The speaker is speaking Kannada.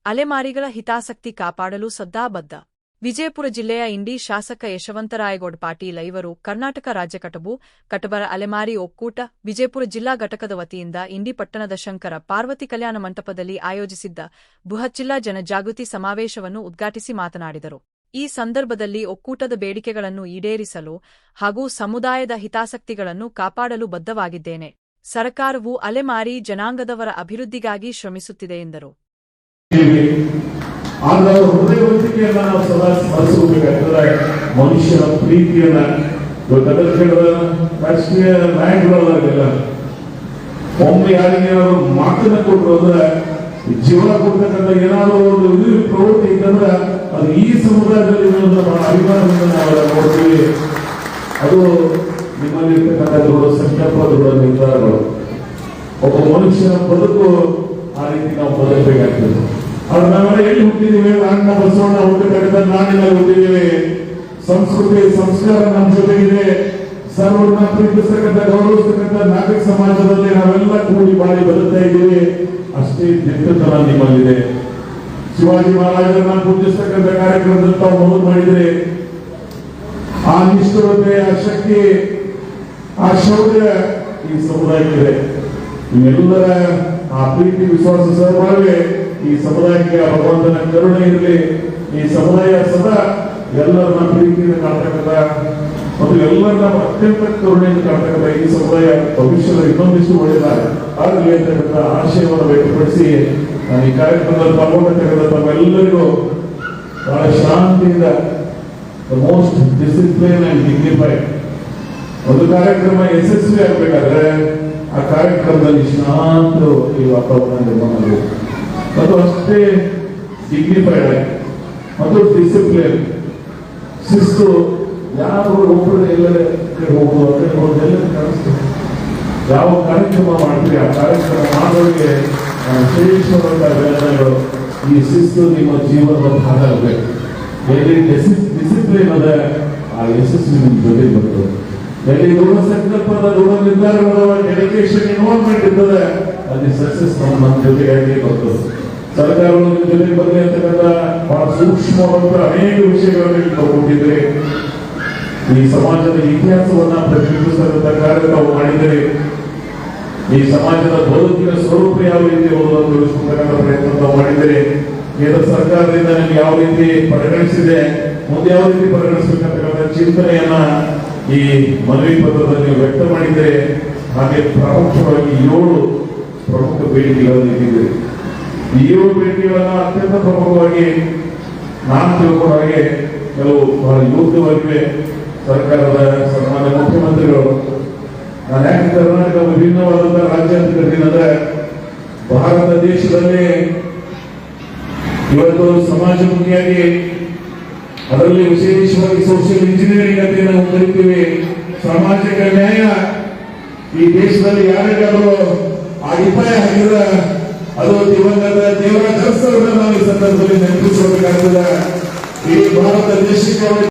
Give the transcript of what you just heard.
ಅಲೆಮಾರಿಗಳ ಹಿತಾಸಕ್ತಿ ಕಾಪಾಡಲು ಸದ್ದಾಬದ್ಧ. ವಿಜಯಪುರ ಜಿಲ್ಲೆಯ ಇಂಡಿ ಶಾಸಕ ಯಶವಂತರಾಯಗೌಡ ಪಾಟೀಲ್ ಇವರು ಕರ್ನಾಟಕ ರಾಜ್ಯ ಕಟಬರ ಅಲೆಮಾರಿ ಒಕ್ಕೂಟ ವಿಜಯಪುರ ಜಿಲ್ಲಾ ಘಟಕದ ವತಿಯಿಂದ ಇಂಡಿ ಪಟ್ಟಣದ ಶಂಕರ ಪಾರ್ವತಿ ಕಲ್ಯಾಣ ಮಂಟಪದಲ್ಲಿ ಆಯೋಜಿಸಿದ್ದ ಬೃಹತ್ ಜಿಲ್ಲಾ ಜನಜಾಗೃತಿ ಸಮಾವೇಶವನ್ನು ಉದ್ಘಾಟಿಸಿ ಮಾತನಾಡಿದರು. ಈ ಸಂದರ್ಭದಲ್ಲಿ ಒಕ್ಕೂಟದ ಬೇಡಿಕೆಗಳನ್ನು ಈಡೇರಿಸಲು ಹಾಗೂ ಸಮುದಾಯದ ಹಿತಾಸಕ್ತಿಗಳನ್ನು ಕಾಪಾಡಲು ಬದ್ಧವಾಗಿದ್ದೇನೆ. ಸರ್ಕಾರವು ಅಲೆಮಾರಿ ಜನಾಂಗದವರ ಅಭಿವೃದ್ಧಿಗಾಗಿ ಶ್ರಮಿಸುತ್ತಿದೆ ಎಂದರು. ಆದ್ರೆ ಅವರ ಹೃದಯವಂತಿಕೆಯನ್ನ ನಾವು ಸದಾ ಸ್ಮರಿಸಬೇಕಾಗ್ತದೆ. ಮನುಷ್ಯನ ಪ್ರೀತಿಯನ್ನ ರಾಜಕೀಯ ನಾಯಕರಲ್ಲ ಒಮ್ಮೆ ಯಾರಿಗೆ ಏನಾದ್ರು ಮಾತನ್ನ ಕೊಟ್ಟರು ಅಂದ್ರೆ ಜೀವನ ಕೊಡ್ತಕ್ಕಂಥ ಏನಾದ್ರು ಒಂದು ಪ್ರವೃತ್ತಿ ಇತ್ತಂದ್ರೆ ಅದು ಈ ಸಮುದಾಯದಲ್ಲಿ ಬಹಳ ಅಭಿಮಾನದಿಂದ ನಾವು ನೋಡ್ತೀವಿ. ಅದು ನಿಮ್ಮಲ್ಲಿ ಇರ್ತಕ್ಕಂಥ ದೃಢ ಸಂಕಲ್ಪ, ದೃಢ ನಿರ್ಧಾರಗಳು. ಒಬ್ಬ ಮನುಷ್ಯನ ಬದುಕು ಆ ರೀತಿ ನಾವು ಬದುಕಬೇಕಾಗ್ತದೆ. ಆದ್ರೆ ನಾವೆಲ್ಲ ಎಲ್ಲಿ ಹುಟ್ಟಿದೀವಿ? ಅಣ್ಣ ಬಸವಣ್ಣ ಹುಟ್ಟತಕ್ಕಂಥ ನಾಡಿನಲ್ಲಿ ಹುಟ್ಟಿದ್ದೀವಿ. ಸಂಸ್ಕೃತಿ ಸಂಸ್ಕಾರ ನಮ್ಮ ಜೊತೆಗಿದೆ. ಸರ್ವರನ್ನ ಪ್ರೀತಿಸ್ತಕ್ಕಂಥ ಗೌರವಿಸ್ತಕ್ಕಂಥ ನಾಗರಿಕ ಸಮಾಜದಲ್ಲಿ ನಾವೆಲ್ಲ ಕೂಡಿ ಬಾಳಿ ಬದುಕ್ತಾ ಇದ್ದೀವಿ. ಅಷ್ಟೇ ದಿಟ್ಟತನ ನಿಮ್ಮಲ್ಲಿದೆ. ಶಿವಾಜಿ ಮಹಾರಾಜರನ್ನ ಪೂಜಿಸ್ತಕ್ಕಂಥ ಕಾರ್ಯಕ್ರಮದಲ್ಲಿ ತಾವು ಮೊದಲು ಮಾಡಿದ್ರೆ ಆ ನಿಷ್ಠುರತೆ, ಆ ಶಕ್ತಿ, ಆ ಶೌರ್ಯ ಈ ಸಮುದಾಯಕ್ಕಿದೆ. ನಿಮ್ಮೆಲ್ಲರ ಆ ಪ್ರೀತಿ ವಿಶ್ವಾಸ ಸಹಭಾಗಿ ಈ ಸಮುದಾಯಕ್ಕೆ ಭಗವಂತನ ಕರುಣೆ ಇರಲಿ. ಈ ಸಮುದಾಯ ಸದಾ ಎಲ್ಲರನ್ನ ಪ್ರೀತಿಯಿಂದ ಕಾಡ್ತಕ್ಕಂಥ ಮತ್ತು ಎಲ್ಲರನ್ನ ಅತ್ಯಂತ ಕರುಣೆಯಿಂದ ಕಾಡ್ತಕ್ಕಂಥ ಈ ಸಮುದಾಯ ಭವಿಷ್ಯದ ಇನ್ನೊಂದಿಷ್ಟು ಒಳ್ಳೆಯದಾಗಲಿ ಅಂತಕ್ಕಂಥ ಆಶಯವನ್ನು ವ್ಯಕ್ತಪಡಿಸಿ ನಾನು ಈ ಕಾರ್ಯಕ್ರಮದಲ್ಲಿ ಪಾಲ್ಗೊಂಡಿರ್ತಕ್ಕಂಥ ತಮ್ಮೆಲ್ಲರಿಗೂ ಬಹಳ ಶಾಂತಿಯಿಂದ the most discipline and dignified ಒಂದು ಕಾರ್ಯಕ್ರಮ ಯಶಸ್ವಿ ಆಗಬೇಕಾದ್ರೆ ಆ ಕಾರ್ಯಕ್ರಮದಲ್ಲಿ ಶಾಂತ ಈ ವಾತಾವರಣ ನಿರ್ಮಾಣ ಆಗಬೇಕು ಮತ್ತು ಅಷ್ಟೇ ಡಿಗ್ನಿಫೈಡ್ ಆಗಿ ಮತ್ತು ಡಿಸಿಪ್ಲಿನ್, ಶಿಸ್ತು. ಯಾರು ಒಬ್ಬರು ಎಲ್ಲರ ಕಡೆ ಹೋಗುವ ಕಡೆ ಹೋಗಿ ಎಲ್ಲರೂ ಕಾಣಿಸ್ತದೆ. ಯಾವ ಕಾರ್ಯಕ್ರಮ ಮಾಡ್ತೀವಿ ಆ ಕಾರ್ಯಕ್ರಮ ಮಾಡೋರಿಗೆ ಶ್ರೇಷ್ಠವಾದ ವೇದನೆಗಳು ಈ ಶಿಸ್ತು ನಿಮ್ಮ ಜೀವನದ ಭಾಗ ಆಗಬೇಕು. ಎಲ್ಲಿ ಡಿಸಿಪ್ಲಿನ್ ಅದ ಆ ಯಶಸ್ವಿ ನಿಮ್ಮ ಜೊತೆ ಬರ್ತದೆ. ಎಲ್ಲಿ ದೃಢ ಸಂಕಲ್ಪದ, ದೃಢ ನಿರ್ಧಾರಗಳ ಡೆಡಿಕೇಶನ್, ಇನ್ವಾಲ್ವ್ಮೆಂಟ್ ಇರ್ತದೆ ಅಲ್ಲಿ ಸಕ್ಸಸ್ ನಮ್ಮ ಜೊತೆಯಾಗಿ ಬರ್ತದೆ. ಸರ್ಕಾರಗಳು ನಿಮ್ಮ ಜೊತೆಗೆ ಬರಲಿ ಅಂತಕ್ಕಂಥ ಬಹಳ ಸೂಕ್ಷ್ಮವಾದ ಅನೇಕ ವಿಷಯಗಳನ್ನು ತಗೊಂಡಿದ್ರೆ ಈ ಸಮಾಜದ ಇತಿಹಾಸವನ್ನ ಪ್ರತಿಬಿಂಬಿಸತಕ್ಕಂಥ ಕಾರ್ಯ ತಾವು ಮಾಡಿದರೆ ಈ ಸಮಾಜದ ಬದುಕಿನ ಸ್ವರೂಪ ಯಾವ ರೀತಿ ಹೋಗುವುದು ತಿಳಿಸ್ಕೊಳ್ತಕ್ಕಂಥ ಪ್ರಯತ್ನ ತಾವು ಮಾಡಿದರೆ ಕೇಂದ್ರ ಸರ್ಕಾರದಿಂದ ನಿಮ್ಗೆ ಯಾವ ರೀತಿ ಪರಿಗಣಿಸಿದೆ, ಮುಂದೆ ಯಾವ ರೀತಿ ಪರಿಗಣಿಸಬೇಕಂತಕ್ಕಂಥ ಚಿಂತನೆಯನ್ನ ಈ ಮನವಿ ಪತ್ರದಲ್ಲಿ ವ್ಯಕ್ತ ಮಾಡಿದರೆ ಹಾಗೆ ಪ್ರಮುಖವಾಗಿ 7 ಪ್ರಮುಖ ಬೇಡಿಕೆಗಳನ್ನು ಇಟ್ಟಿದ್ದೀರಿ. ಈ 7 ಬೇಡಿಕೆಗಳನ್ನ ಅತ್ಯಂತ ಪ್ರಮುಖವಾಗಿ ನಾನು ತಿಳ್ಕೊಂಡ ಹಾಗೆ ಕೆಲವು ಬಹಳ ಯೋಗ್ಯವಾಗಿವೆ. ಸರ್ಕಾರದ ಸನ್ಮಾನ್ಯ ಮುಖ್ಯಮಂತ್ರಿಗಳು ನಾನು ಯಾಕೆ ಕರ್ನಾಟಕ ವಿಭಿನ್ನವಾದಂತಹ ರಾಜ್ಯ ಅಂತ ಕರೀತೀನಿ ಅಂದ್ರೆ ಭಾರತ ದೇಶದಲ್ಲಿ ಇವತ್ತು ಸಮಾಜಮುಖಿಯಾಗಿ ಅದರಲ್ಲಿ ವಿಶೇಷವಾಗಿ ಸೋಷಿಯಲ್ ಇಂಜಿನಿಯರಿಂಗ್ ಅಂತ ನಾವು ಕರಿತೀವಿ. ಸಾಮಾಜಿಕ ನ್ಯಾಯ ಈ ದೇಶದಲ್ಲಿ ಯಾರಿಗಾದ್ರೂ ಅಡಿಪಾಯ ಹಾಕಿದ್ರೆ ಅದು ದಿವಂಗತ ದೇವರಾಜ ಅರಸರನ್ನ ನಾವು ಈ ಸಂದರ್ಭದಲ್ಲಿ ನೆನಪಿಸಬೇಕಾಗ್ತದೆ. ಈ ಭಾರತ ದೇಶಕ್ಕೆ